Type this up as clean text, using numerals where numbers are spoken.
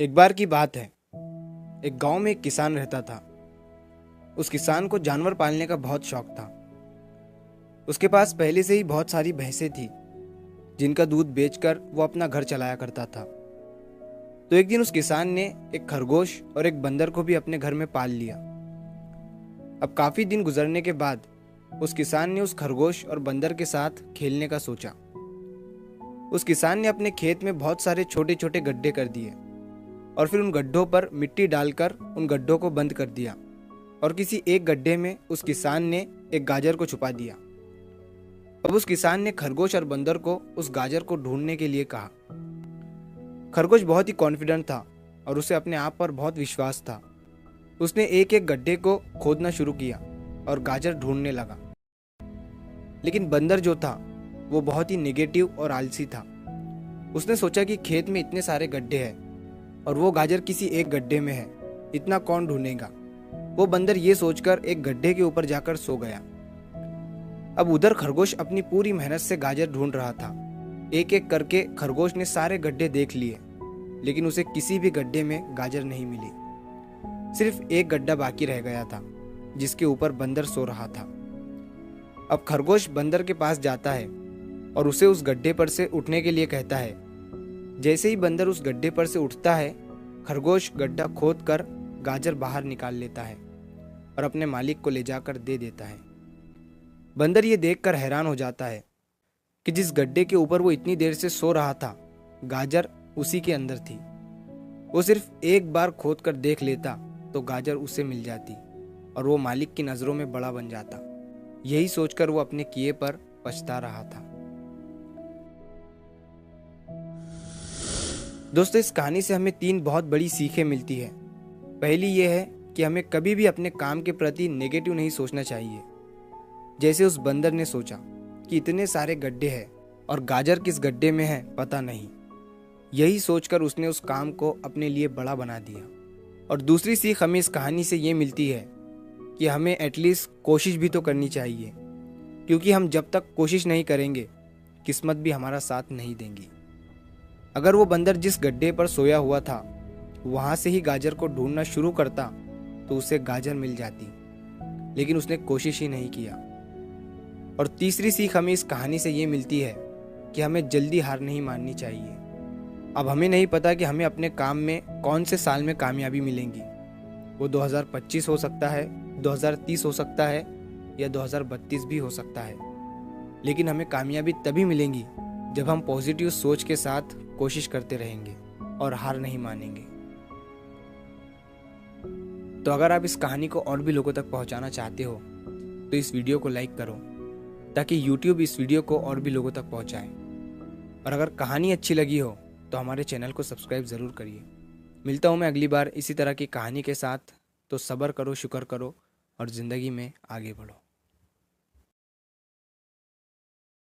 एक बार की बात है। एक गांव में एक किसान रहता था। उस किसान को जानवर पालने का बहुत शौक था। उसके पास पहले से ही बहुत सारी भैंसें थी जिनका दूध बेचकर वो अपना घर चलाया करता था। तो एक दिन उस किसान ने एक खरगोश और एक बंदर को भी अपने घर में पाल लिया। अब काफी दिन गुजरने के बाद उस किसान ने उस खरगोश और बंदर के साथ खेलने का सोचा। उस किसान ने अपने खेत में बहुत सारे छोटे छोटे गड्ढे कर दिए और फिर उन गड्ढों पर मिट्टी डालकर उन गड्ढों को बंद कर दिया और किसी एक गड्ढे में उस किसान ने एक गाजर को छुपा दिया। अब उस किसान ने खरगोश और बंदर को उस गाजर को ढूंढने के लिए कहा। खरगोश बहुत ही कॉन्फिडेंट था और उसे अपने आप पर बहुत विश्वास था। उसने एक एक गड्ढे को खोदना शुरू किया और गाजर ढूंढने लगा। लेकिन बंदर जो था वो बहुत ही नेगेटिव और आलसी था। उसने सोचा कि खेत में इतने सारे गड्ढे हैं और वो गाजर किसी एक गड्ढे में है, इतना कौन ढूंढेगा। वो बंदर ये सोचकर एक गड्ढे के ऊपर जाकर सो गया। अब उधर खरगोश अपनी पूरी मेहनत से गाजर ढूंढ रहा था। एक एक करके खरगोश ने सारे गड्ढे देख लिए, लेकिन उसे किसी भी गड्ढे में गाजर नहीं मिली। सिर्फ एक गड्ढा बाकी रह गया था जिसके ऊपर बंदर सो रहा था। अब खरगोश बंदर के पास जाता है और उसे उस गड्ढे पर से उठने के लिए कहता है। जैसे ही बंदर उस गड्ढे पर से उठता है, खरगोश गड्ढा खोद कर गाजर बाहर निकाल लेता है और अपने मालिक को ले जाकर दे देता है। बंदर ये देखकर हैरान हो जाता है कि जिस गड्ढे के ऊपर वो इतनी देर से सो रहा था, गाजर उसी के अंदर थी। वो सिर्फ एक बार खोद कर देख लेता तो गाजर उसे मिल जाती और वो मालिक की नज़रों में बड़ा बन जाता। यही सोचकर वो अपने किए पर पछता रहा था। दोस्तों, इस कहानी से हमें 3 बहुत बड़ी सीखें मिलती है। पहली ये है कि हमें कभी भी अपने काम के प्रति नेगेटिव नहीं सोचना चाहिए। जैसे उस बंदर ने सोचा कि इतने सारे गड्ढे हैं और गाजर किस गड्ढे में है पता नहीं। यही सोचकर उसने उस काम को अपने लिए बड़ा बना दिया। और दूसरी सीख हमें इस कहानी से ये मिलती है कि हमें एटलीस्ट कोशिश भी तो करनी चाहिए, क्योंकि हम जब तक कोशिश नहीं करेंगे किस्मत भी हमारा साथ नहीं देंगी। अगर वो बंदर जिस गड्ढे पर सोया हुआ था वहां से ही गाजर को ढूंढना शुरू करता तो उसे गाजर मिल जाती, लेकिन उसने कोशिश ही नहीं किया। और तीसरी सीख हमें इस कहानी से ये मिलती है कि हमें जल्दी हार नहीं माननी चाहिए। अब हमें नहीं पता कि हमें अपने काम में कौन से साल में कामयाबी मिलेंगी। वो 2025 हो सकता है, 2030 हो सकता है या 2032 भी हो सकता है, लेकिन हमें कामयाबी तभी मिलेंगी जब हम पॉजिटिव सोच के साथ कोशिश करते रहेंगे और हार नहीं मानेंगे। तो अगर आप इस कहानी को और भी लोगों तक पहुंचाना चाहते हो तो इस वीडियो को लाइक करो ताकि YouTube इस वीडियो को और भी लोगों तक पहुंचाए। और अगर कहानी अच्छी लगी हो तो हमारे चैनल को सब्सक्राइब ज़रूर करिए। मिलता हूँ मैं अगली बार इसी तरह की कहानी के साथ। तो सब्र करो, शुक्र करो और ज़िंदगी में आगे बढ़ो।